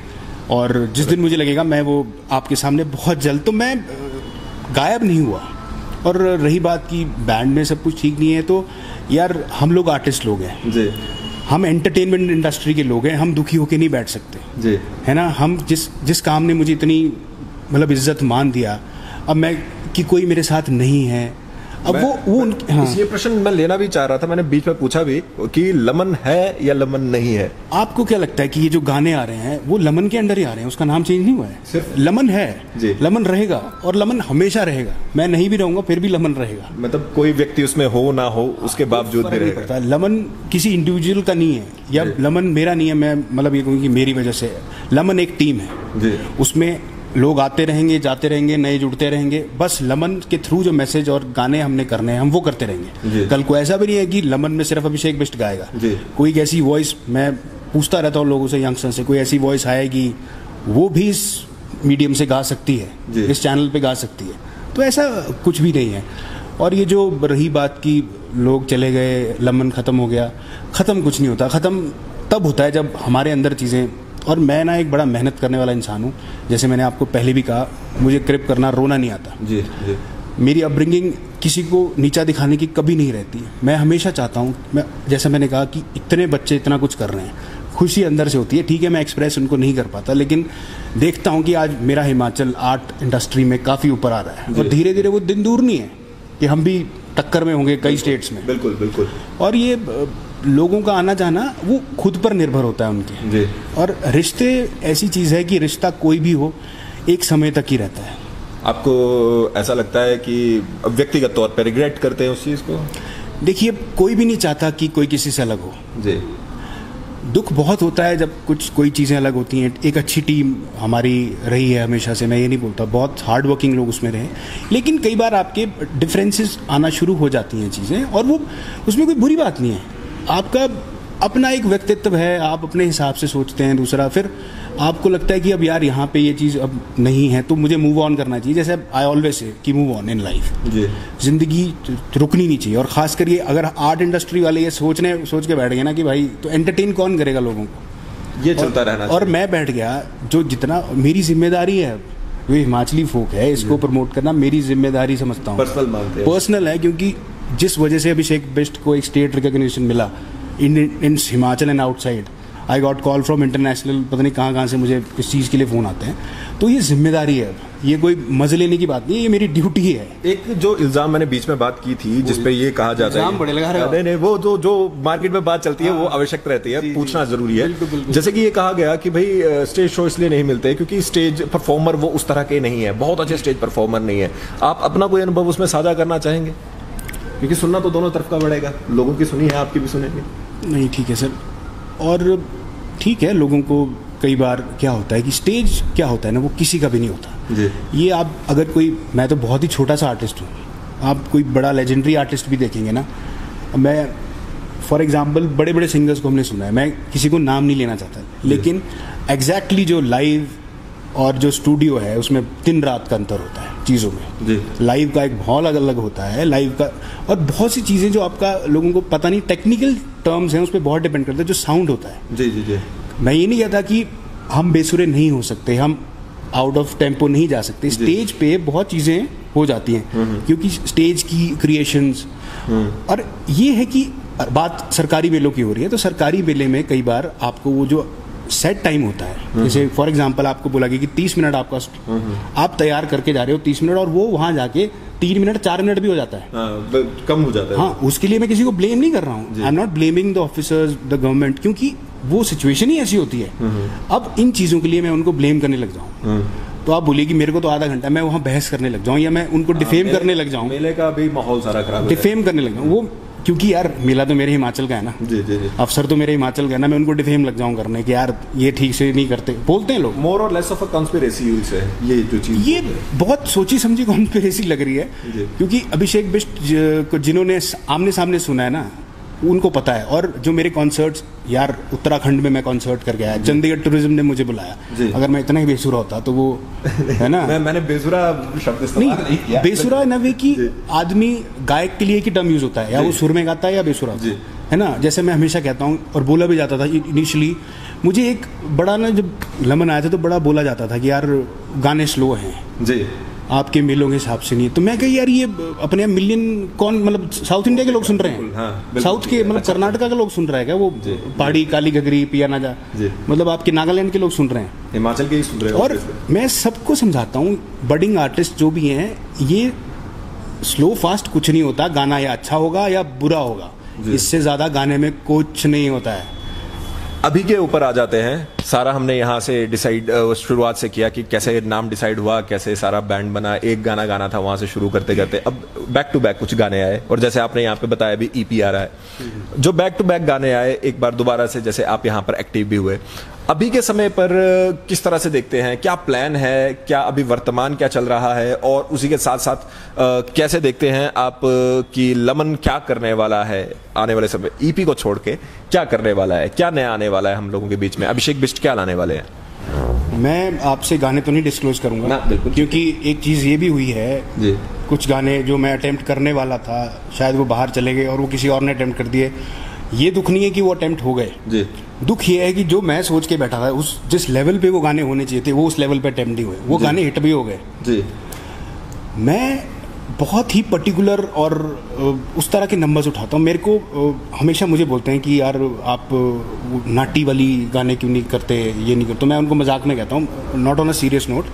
और जिस दिन मुझे लगेगा मैं वो आपके सामने बहुत जल्द, तो मैं गायब नहीं हुआ। और रही बात कि बैंड में सब कुछ ठीक नहीं है, तो यार हम लोग आर्टिस्ट लोग हैं जी, हम एंटरटेनमेंट इंडस्ट्री के लोग हैं, हम दुखी होके नहीं बैठ सकते जी, है ना। हम जिस काम ने मुझे इतनी मतलब इज्जत मान दिया, अब मैं कि कोई मेरे साथ नहीं है, अब वो हाँ। ये प्रश्न मैं लेना भी चाह रहा था, मैंने बीच में पूछा भी कि लमन है या लमन नहीं है। आपको क्या लगता है कि ये जो गाने आ रहे हैं वो लमन के अंडर ही आ रहे हैं, उसका नाम चेंज नहीं हुआ है, सिर्फ लमन है जी, लमन रहेगा और लमन हमेशा रहेगा। मैं नहीं भी रहूंगा फिर भी लमन रहेगा, मतलब कोई व्यक्ति उसमें हो ना हो उसके बावजूद भी रहेगा। लमन किसी इंडिविजुअल का नहीं है, या लमन मेरा नहीं है, मैं मतलब ये कहूँ कि मेरी वजह से। लमन एक टीम है जी, उसमें लोग आते रहेंगे, जाते रहेंगे, नए जुड़ते रहेंगे, बस लमन के थ्रू जो मैसेज और गाने हमने करने हैं हम वो करते रहेंगे। कल को ऐसा भी नहीं है कि लमन में सिर्फ अभिषेक बिष्ट गाएगा, कोई ऐसी वॉइस, मैं पूछता रहता हूँ लोगों से, यंगस्टर से, कोई ऐसी वॉइस आएगी वो भी इस मीडियम से गा सकती है, इस चैनल पे गा सकती है, तो ऐसा कुछ भी नहीं है। और ये जो रही बात की लोग चले गए, लमन ख़त्म हो गया, ख़त्म कुछ नहीं होता, ख़त्म तब होता है जब हमारे अंदर चीज़ें, और मैं ना एक बड़ा मेहनत करने वाला इंसान हूँ, जैसे मैंने आपको पहले भी कहा, मुझे क्रिप करना, रोना नहीं आता जी, जी। मेरी अपब्रिंगिंग किसी को नीचा दिखाने की कभी नहीं रहती है। मैं हमेशा चाहता हूँ, मैं जैसा मैंने कहा कि इतने बच्चे इतना कुछ कर रहे हैं, खुशी अंदर से होती है। ठीक है, मैं एक्सप्रेस उनको नहीं कर पाता, लेकिन देखता हूँ कि आज मेरा हिमाचल आर्ट इंडस्ट्री में काफ़ी ऊपर आ रहा है, और धीरे धीरे वो दिन दूर नहीं है कि हम भी टक्कर में होंगे कई स्टेट्स में। बिल्कुल बिल्कुल। और ये लोगों का आना जाना वो खुद पर निर्भर होता है उनके जी। और रिश्ते ऐसी चीज़ है कि रिश्ता कोई भी हो एक समय तक ही रहता है। आपको ऐसा लगता है कि व्यक्तिगत तौर पर रिग्रेट करते हैं उस चीज़ को? देखिए, कोई भी नहीं चाहता कि कोई किसी से अलग हो जी। दुख बहुत होता है जब कोई चीज़ें अलग होती हैं। एक अच्छी टीम हमारी रही है हमेशा से, मैं ये नहीं बोलता, बहुत हार्ड वर्किंग लोग उसमें रहे, लेकिन कई बार आपके डिफरेंसेस आना शुरू हो जाती हैं चीज़ें, और वो उसमें कोई बुरी बात नहीं है। आपका अपना एक व्यक्तित्व है, आप अपने हिसाब से सोचते हैं। दूसरा, फिर आपको लगता है कि अब यार यहाँ पे ये चीज़ अब नहीं है तो मुझे मूव ऑन करना चाहिए। जैसे आई ऑलवेज से कि मूव ऑन इन लाइफ, जिंदगी रुकनी नहीं चाहिए। और खासकर ये अगर आर्ट इंडस्ट्री वाले ये सोच के बैठ गए ना कि भाई तो एंटरटेन कौन करेगा लोगों को, ये चलता रहना। और मैं बैठ गया, जो जितना मेरी जिम्मेदारी है, ये हिमाचली फोक है, इसको प्रमोट करना मेरी जिम्मेदारी समझता हूँ, पर्सनल है। क्योंकि जिस वजह से अभिषेक बिष्ट को एक स्टेट रिकॉग्निशन मिला in Himachal and outside, I got call from international, पता नहीं कहाँ से मुझे इस चीज़ के लिए फ़ोन आते हैं। तो ये जिम्मेदारी है, ये कोई मजे लेने की बात नहीं है, ये मेरी ड्यूटी है। एक जो इल्ज़ाम मैंने बीच में बात की थी जिसपे ये कहा जाता है, बड़े लगा रहे हो। नहीं, वो जो मार्केट में बात चलती है वो आवश्यक रहती है, पूछना जरूरी है। बिल्कुल। जैसे कि ये कहा गया कि भाई स्टेज शो इसलिए नहीं मिलते क्योंकि स्टेज परफॉर्मर वो उस तरह के नहीं है, बहुत अच्छे स्टेज परफॉर्मर नहीं है। आप अपना कोई अनुभव उसमें साझा करना चाहेंगे? क्योंकि सुनना तो दोनों तरफ का पड़ेगा, लोगों की सुनी है, आपकी भी सुनेंगे। नहीं, ठीक है सर। और ठीक है, लोगों को कई बार क्या होता है कि स्टेज क्या होता है ना, वो किसी का भी नहीं होता जी। ये आप अगर कोई, मैं तो बहुत ही छोटा सा आर्टिस्ट हूँ, आप कोई बड़ा लेजेंडरी आर्टिस्ट भी देखेंगे ना, मैं फॉर एग्जांपल बड़े बड़े सिंगर्स को हमने सुना है, मैं किसी को नाम नहीं लेना चाहता, लेकिन एग्जैक्टली जो लाइव और जो स्टूडियो है उसमें दिन रात का अंतर होता है चीज़ों में जी। लाइव का एक माहौल अलग होता है, लाइव का, और बहुत सी चीज़ें जो आपका लोगों को पता नहीं, टेक्निकल टर्म्स हैं, उस पर बहुत डिपेंड करता है। जो साउंड होता है, जी जी जी, मैं ये नहीं कहता कि हम बेसुरे नहीं हो सकते, हम आउट ऑफ टेम्पो नहीं जा सकते, स्टेज पे बहुत चीज़ें हो जाती हैं क्योंकि स्टेज की क्रिएशंस। और ये है कि बात सरकारी मेलों की हो रही है, तो सरकारी मेले में कई बार आपको वो जो सेट टाइम होता है, जैसे फॉर एग्जांपल आपको बोला गया कि 30 मिनट आपका आप तैयार करके जा रहे हो 30 मिनट, और वो वहां जाके 3 मिनट 4 मिनट भी हो जाता है, कम हो जाता है। हाँ, उसके लिए मैं किसी को ब्लेम नहीं कर रहा हूँ, I am not blaming the officers, the government, क्योंकि वो सिचुएशन ही ऐसी होती है। अब इन चीज़ों के लिए मैं उनको ब्लेम करने लग जाऊँ तो आप बोलिए कि मेरे को तो आधा घंटा, मैं वहाँ बहस करने लग जाऊँ या मैं उनको डिफेम करने लग जाऊँ, मेले का भी माहौल सारा खराब, डिफेम करने लग जाऊँ वो, क्योंकि यार मेला तो मेरे हिमाचल का है ना, जी जी जी, अफसर तो मेरे हिमाचल का है ना, मैं उनको डिफेम लग जाऊँ करने कि यार ये ठीक से नहीं करते, बोलते हैं लोग। मोर और less of a conspiracy use है ये जो चीज़, ये बहुत सोची समझी कॉन्स्पिरेसी लग रही है, क्योंकि अभिषेक बिष्ट को जिन्होंने आमने सामने सुना है ना उनको पता है। और जो मेरे कॉन्सर्ट्स, यार उत्तराखंड में मैं कॉन्सर्ट कर गया, चंडीगढ़ टूरिज्म ने मुझे बुलाया, अगर मैं इतना ही बेसुरा होता तो वो है ना मैंने बेसुरा शब्द इस्तेमाल नहीं किया। बेसुरा न वे कि आदमी गायक के लिए एक ही टर्म यूज होता है, या वो सुर में गाता है या बेसुरा होता है ना। जैसे मैं हमेशा कहता हूँ और बोला भी जाता था इनिशियली, मुझे एक बड़ा ना, जब लमन आया था तो बड़ा बोला जाता था कि यार गाने स्लो हैं जी, आपके मेलों के हिसाब से नहीं है। तो मैं कही यार ये अपने मिलियन कौन, मतलब साउथ इंडिया के लोग सुन रहे हैं, हाँ, साउथ के मतलब अच्छा, कर्नाटका के लोग सुन रहे हैं क्या, वो पहाड़ी काली घगरी पिया ना जा, मतलब आपके नागालैंड के लोग सुन रहे हैं, हिमाचल के ही सुन रहे हैं। और मैं सबको समझाता हूँ, बडिंग आर्टिस्ट जो भी हैं, ये स्लो फास्ट कुछ नहीं होता, गाना या अच्छा होगा या बुरा होगा, इससे ज्यादा गाने में कुछ नहीं होता है। अभी के ऊपर आ जाते हैं, सारा हमने यहाँ से डिसाइड शुरुआत से किया कि कैसे नाम डिसाइड हुआ, कैसे सारा बैंड बना, एक गाना गाना था, वहाँ से शुरू करते करते अब बैक टू बैक कुछ गाने आए, और जैसे आपने यहाँ पे बताया भी ईपी आ रहा है, जो बैक टू बैक गाने आए एक बार दोबारा से, जैसे आप यहाँ पर एक्टिव भी हुए, अभी के समय पर किस तरह से देखते हैं, क्या प्लान है, क्या अभी वर्तमान क्या चल रहा है, और उसी के साथ साथ कैसे देखते हैं आप कि लमन क्या करने वाला है आने वाले समय, ईपी को छोड़ के क्या करने वाला है, क्या नया आने वाला है हम लोगों के बीच में, अभिषेक बिष्ट क्या लाने वाले हैं? मैं आपसे गाने तो नहीं डिस्क्लोज करूंगा, क्योंकि एक चीज़ ये भी हुई है जी, कुछ गाने जो मैं अटेम्प्ट करने वाला था शायद वो बाहर चले गए और वो किसी और ने अटेम्प्ट कर दिए। ये दुख नहीं है कि वो अटेम्प्ट हो गए जी, दुख ये है कि जो मैं सोच के बैठा था उस जिस लेवल पे वो गाने होने चाहिए थे वो उस लेवल पे अटेम्प्ट नहीं हुए, वो गाने हिट भी हो गए जी। मैं बहुत ही पर्टिकुलर और उस तरह के नंबर्स उठाता हूँ। मेरे को हमेशा मुझे बोलते हैं कि यार आप नाटी वाली गाने क्यों नहीं करते, ये नहीं करते, तो मैं उनको मजाक में कहता हूँ, not on a serious note,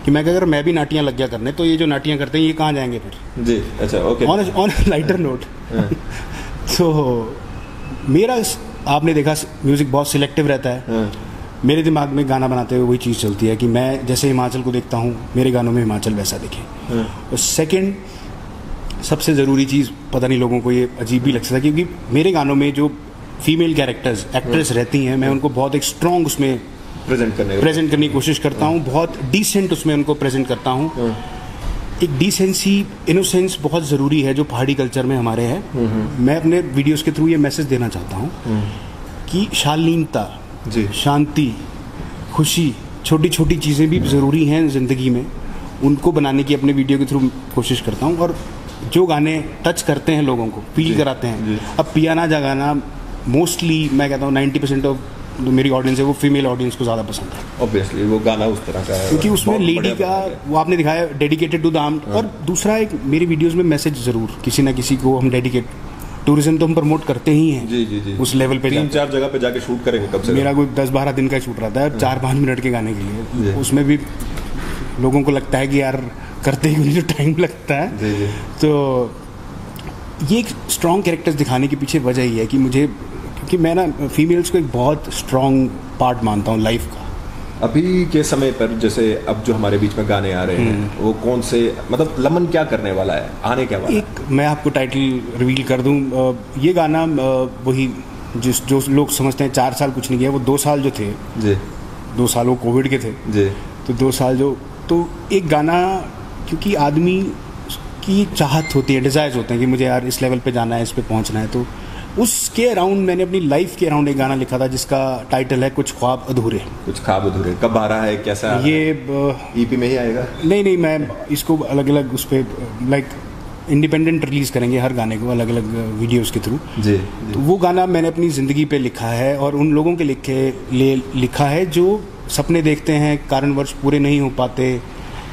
कि मैं अगर मैं भी नाटियाँ लग गया करने तो ये जो नाटियाँ करते हैं ये कहाँ जाएंगे फिर जी। अच्छा, ओके, ऑन लाइटर नोट। तो मेरा आपने देखा म्यूज़िक बहुत सिलेक्टिव रहता है। मेरे दिमाग में गाना बनाते हुए वही चीज़ चलती है कि मैं जैसे हिमाचल को देखता हूँ, मेरे गानों में हिमाचल वैसा दिखे। और सेकंड सबसे ज़रूरी चीज़, पता नहीं लोगों को ये अजीब भी लग सकता है, क्योंकि मेरे गानों में जो फीमेल कैरेक्टर्स एक्ट्रेस रहती हैं, मैं उनको बहुत एक स्ट्रॉन्ग उसमें प्रेजेंट करने की कोशिश करता हूँ, बहुत डिसेंट उसमें उनको प्रेजेंट करता हूँ। एक डिसेंसी, इनोसेंस बहुत ज़रूरी है जो पहाड़ी कल्चर में हमारे है। मैं अपने वीडियोस के थ्रू ये मैसेज देना चाहता हूँ कि शालीनता, शांति, खुशी, छोटी छोटी चीज़ें भी ज़रूरी हैं ज़िंदगी में, उनको बनाने की अपने वीडियो के थ्रू कोशिश करता हूँ। और जो गाने टच करते हैं लोगों को, फील कराते हैं। अब पियाना जा गाना मोस्टली मैं कहता हूँ 90% ऑफ जो मेरी ऑडियंस है वो फीमेल ऑडियंस को ज़्यादा पसंद है। ऑब्वियसली वो गाना उस तरह का है, क्योंकि उसमें लेडी का वो आपने दिखाया डेडिकेटेड टू द आर्म्ड। और दूसरा एक मेरी वीडियोस में मैसेज ज़रूर किसी ना किसी को हम डेडिकेट, टूरिज्म तो हम प्रमोट करते ही हैं। जी। उस लेवल पे 3-4 जगह पे जाके शूट करेंगे कब से? मेरा कोई 10-12 दिन का शूट रहता है 4-5 मिनट के गाने के लिए। उसमें भी लोगों को लगता है कि यार करते ही जो टाइम लगता है। तो ये एक स्ट्रॉन्ग कैरेक्टर्स दिखाने के पीछे वजह ही है कि मुझे, क्योंकि मैं ना फीमेल्स को एक बहुत स्ट्रॉन्ग पार्ट मानता हूँ लाइफ का। अभी के समय पर जैसे अब जो हमारे बीच में गाने आ रहे हैं वो कौन से, मतलब लमन क्या करने वाला है, आने क्या वाला एक मैं आपको टाइटल रिवील कर दूं। ये गाना वही जो लोग समझते हैं 4 साल कुछ नहीं किया, वो 2 साल जो थे जी, 2 साल वो कोविड के थे जी, तो 2 साल जो, तो एक गाना, क्योंकि आदमी की चाहत होती है, डिज़ायर्स होते हैं कि मुझे यार इस लेवल पे जाना है, इस पे पहुंचना है, तो उसके अराउंड मैंने अपनी लाइफ के अराउंड एक गाना लिखा था जिसका टाइटल है कुछ ख्वाब अधूरे। कुछ ख्वाब अधूरे कब आ रहा है, कैसा? ये ईपी में ही आएगा? नहीं, मैं इसको अलग अलग उस पर लाइक इंडिपेंडेंट रिलीज़ करेंगे हर गाने को अलग अलग वीडियोस के थ्रू जी। तो वो गाना मैंने अपनी ज़िंदगी पे लिखा है और उन लोगों के लिए लिखा है जो सपने देखते हैं, कारणवश पूरे नहीं हो पाते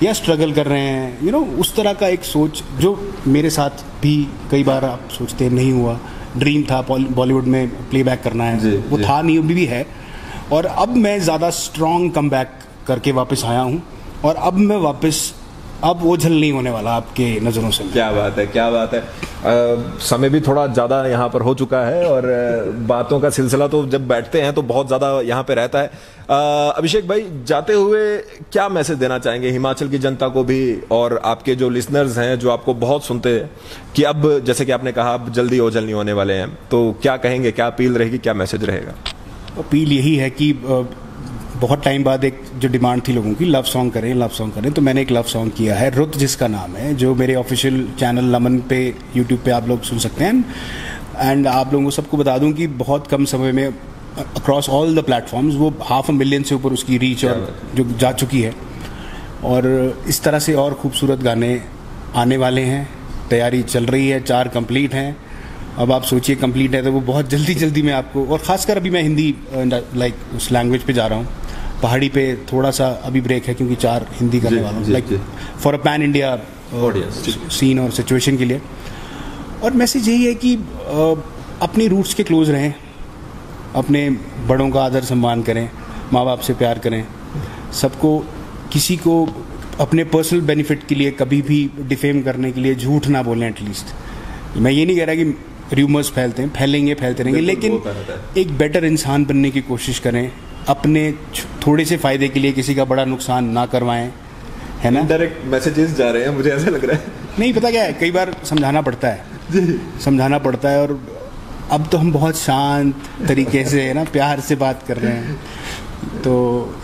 या स्ट्रगल कर रहे हैं, उस तरह का एक सोच जो मेरे साथ भी कई बार आप सोचते हैं नहीं हुआ। ड्रीम था बॉलीवुड में प्लेबैक करना है, वो था नहीं, अभी भी है। और अब मैं ज़्यादा स्ट्रॉन्ग कमबैक करके वापस आया हूँ और अब मैं वापस, अब ओझल नहीं होने वाला आपके नज़रों से। क्या बात है, क्या बात है। समय भी थोड़ा ज़्यादा यहाँ पर हो चुका है और बातों का सिलसिला तो जब बैठते हैं तो बहुत ज़्यादा यहाँ पे रहता है। अभिषेक भाई, जाते हुए क्या मैसेज देना चाहेंगे हिमाचल की जनता को भी और आपके जो लिसनर्स हैं जो आपको बहुत सुनते हैं कि अब जैसे कि आपने कहा अब जल्दी ओझल नहीं होने वाले हैं, तो क्या कहेंगे, क्या अपील रहेगी, क्या मैसेज रहेगा? अपील यही है कि बहुत टाइम बाद एक जो डिमांड थी लोगों की, लव सॉन्ग करें, तो मैंने एक लव सॉन्ग किया है, रुत जिसका नाम है, जो मेरे ऑफिशियल चैनल लमन पे यूट्यूब पे आप लोग सुन सकते हैं। एंड आप लोगों को सबको बता दूं कि बहुत कम समय में अक्रॉस ऑल द प्लेटफॉर्म्स वो 500,000 से ऊपर उसकी रीच और जो जा चुकी है। और इस तरह से और खूबसूरत गाने आने वाले हैं, तैयारी चल रही है, 4 कंप्लीट हैं। अब आप सोचिए कंप्लीट है तो वो बहुत जल्दी मैं आपको, और ख़ासकर अभी मैं हिंदी लाइक उस लैंग्वेज पे जा रहा हूँ, पहाड़ी पे थोड़ा सा अभी ब्रेक है क्योंकि 4 हिंदी करने वाला हूँ, like for a pan India scene और सिचुएशन के लिए। और मैसेज यही है कि अपनी रूट्स के क्लोज रहें, अपने बड़ों का आदर सम्मान करें, माँ बाप से प्यार करें, सबको, किसी को अपने पर्सनल बेनिफिट के लिए कभी भी डिफेम करने के लिए झूठ ना बोलें। एटलीस्ट मैं ये नहीं कह रहा कि र्यूमर्स फैलते रहेंगे, लेकिन एक बेटर इंसान बनने की कोशिश करें, अपने थोड़े से फ़ायदे के लिए किसी का बड़ा नुकसान ना करवाएं, है ना? डायरेक्ट मैसेजेस जा रहे हैं, मुझे ऐसा लग रहा है। नहीं, पता क्या है, कई बार समझाना पड़ता है और अब तो हम बहुत शांत तरीके से, है ना, प्यार से बात कर रहे हैं, तो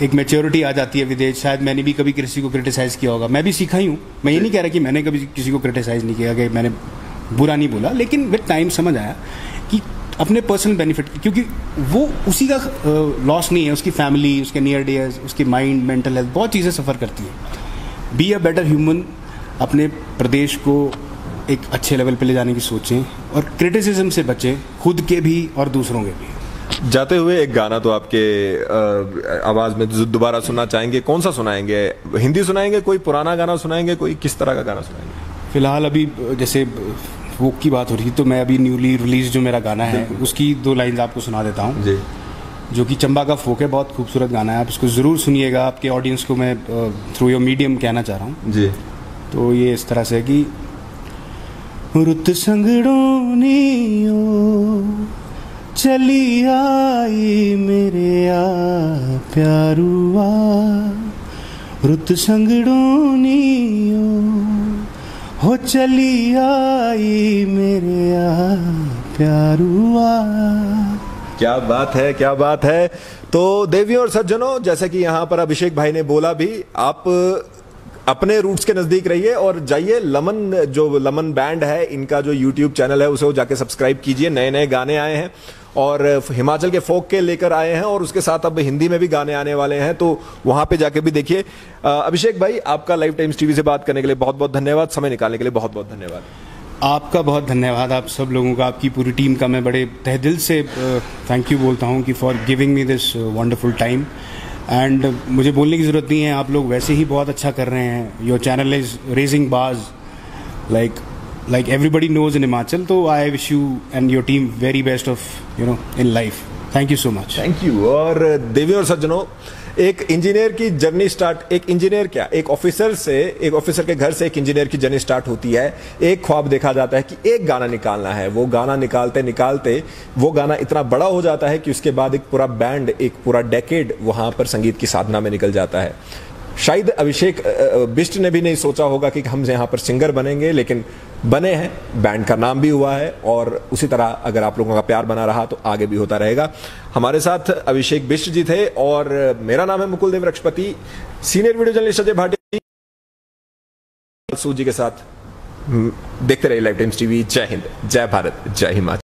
एक मैच्योरिटी आ जाती है विदेश। शायद मैंने भी कभी किसी को क्रिटिसाइज़ किया होगा, मैं भी सीखा ही हूँ। मैं ये नहीं कह रहा कि मैंने कभी किसी को क्रिटिसाइज़ नहीं किया, कि मैंने बुरा नहीं बोला, लेकिन विद टाइम समझ आया कि अपने पर्सनल बेनिफिट, क्योंकि वो उसी का लॉस नहीं है, उसकी फैमिली, उसके नियर डियर्स, उसकी माइंड, मेंटल हेल्थ, बहुत चीज़ें सफ़र करती है। बी अ बेटर ह्यूमन, अपने प्रदेश को एक अच्छे लेवल पे ले जाने की सोचें और क्रिटिसिज्म से बचें, खुद के भी और दूसरों के भी। जाते हुए एक गाना तो आपके आवाज़ में दोबारा सुनना चाहेंगे, कौन सा सुनाएंगे? हिंदी सुनाएंगे, कोई पुराना गाना सुनाएंगे, कोई किस तरह का गाना सुनाएंगे? फिलहाल अभी जैसे फोक की बात हो रही थी तो मैं अभी न्यूली रिलीज जो मेरा गाना है उसकी 2 लाइन्स आपको सुना देता हूँ जी, जो कि चंबा का फोक है, बहुत खूबसूरत गाना है, आप इसको ज़रूर सुनिएगा। आपके ऑडियंस को मैं थ्रू योर मीडियम कहना चाह रहा हूँ जी। तो ये इस तरह से है कि रुत संगड़ों नी चली आई मेरे आ प्यारुआ रुत संगड़ोनियो हो चली आई मेरे आ प्यारुआ। क्या बात है, क्या बात है। तो देवियों और सज्जनों, जैसे कि यहां पर अभिषेक भाई ने बोला भी, आप अपने रूट्स के नजदीक रहिए और जाइए लमन बैंड है, इनका जो यूट्यूब चैनल है उसे जाके सब्सक्राइब कीजिए। नए नए गाने आए हैं और हिमाचल के फोक के लेकर आए हैं और उसके साथ अब हिंदी में भी गाने आने वाले हैं, तो वहां पे जाके भी देखिए। अभिषेक भाई, आपका लाइव टाइम्स टीवी से बात करने के लिए बहुत बहुत धन्यवाद, समय निकालने के लिए बहुत बहुत धन्यवाद। आपका बहुत धन्यवाद, आप सब लोगों का, आपकी पूरी टीम का मैं बड़े तहे दिल से थैंक यू बोलता हूँ कि for giving me this wonderful time. And मुझे बोलने की ज़रूरत नहीं है, आप लोग वैसे ही बहुत अच्छा कर रहे हैं। योर चैनल इज़ रेजिंग बाज like everybody knows in Himachal. So I wish you and your team very best of in life. Thank you so much. Thank you। और देवी और सज्जनों, एक इंजीनियर की जर्नी स्टार्ट, एक इंजीनियर क्या, एक officer के घर से एक इंजीनियर की जर्नी स्टार्ट होती है। एक ख्वाब देखा जाता है कि एक गाना निकालना है, वो गाना निकालते निकालते वो गाना इतना बड़ा हो जाता है कि उसके बाद एक पूरा बैंड, एक पूरा डेकेड वहां पर संगीत की साधना में निकल जाता है। शायद अभिषेक बिष्ट ने भी नहीं सोचा होगा कि हम यहाँ पर सिंगर बनेंगे, लेकिन बने हैं, बैंड का नाम भी हुआ है और उसी तरह अगर आप लोगों का प्यार बना रहा तो आगे भी होता रहेगा। हमारे साथ अभिषेक बिष्ट जी थे और मेरा नाम है Mukul Dev Rakshpati, senior video journalist Ajay Bhatia ji के साथ देखते रहिए लाइव टाइम्स टीवी। जय हिंद, जय भारत, जय हिमाचल।